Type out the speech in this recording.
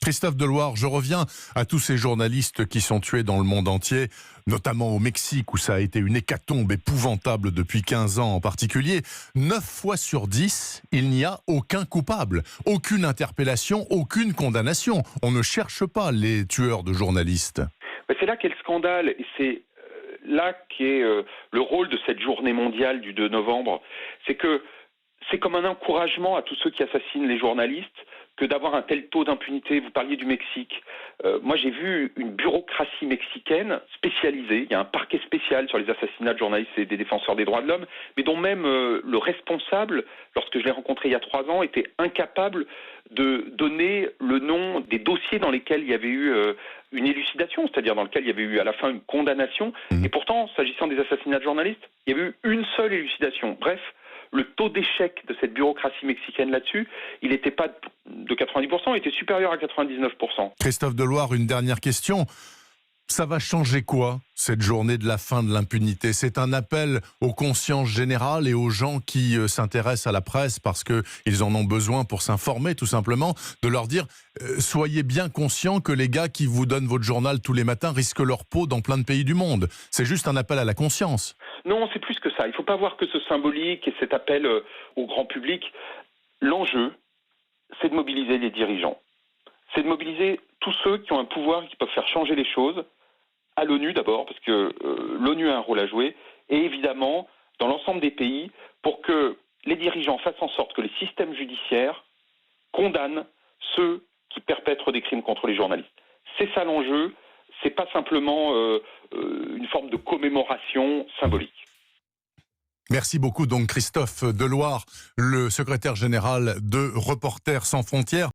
Christophe Deloire, je reviens à tous ces journalistes qui sont tués dans le monde entier, notamment au Mexique où ça a été une hécatombe épouvantable depuis 15 ans en particulier. 9 fois sur 10, il n'y a aucun coupable, aucune interpellation, aucune condamnation. On ne cherche pas les tueurs de journalistes. C'est là qu'est le scandale et c'est là qu'est le rôle de cette journée mondiale du 2 novembre. C'est que c'est comme un encouragement à tous ceux qui assassinent les journalistes que d'avoir un tel taux d'impunité. Vous parliez du Mexique. Moi, j'ai vu une bureaucratie mexicaine spécialisée. Il y a un parquet spécial sur les assassinats de journalistes et des défenseurs des droits de l'homme, mais dont même le responsable, lorsque je l'ai rencontré il y a 3 ans, était incapable de donner le nom des dossiers dans lesquels il y avait eu une élucidation, c'est-à-dire dans lequel il y avait eu à la fin une condamnation. Et pourtant, s'agissant des assassinats de journalistes, il y avait eu une seule élucidation. Bref, le taux d'échec de cette bureaucratie mexicaine là-dessus, il n'était pas de 90%, il était supérieur à 99%. Christophe Deloire, une dernière question. Ça va changer quoi, cette journée de la fin de l'impunité ? C'est un appel aux consciences générales et aux gens qui s'intéressent à la presse parce qu'ils en ont besoin pour s'informer, tout simplement, de leur dire soyez bien conscients que les gars qui vous donnent votre journal tous les matins risquent leur peau dans plein de pays du monde. C'est juste un appel à la conscience. Non, c'est plus que ça. Il ne faut pas voir que ce symbolique et cet appel au grand public. L'enjeu, c'est de mobiliser les dirigeants. C'est de mobiliser tous ceux qui ont un pouvoir et qui peuvent faire changer les choses, à l'ONU d'abord, parce que l'ONU a un rôle à jouer, et évidemment dans l'ensemble des pays, pour que les dirigeants fassent en sorte que les systèmes judiciaires condamnent ceux qui perpètrent des crimes contre les journalistes. C'est ça l'enjeu, c'est pas simplement une forme de commémoration symbolique. Merci beaucoup donc Christophe Deloire, le secrétaire général de Reporters sans frontières.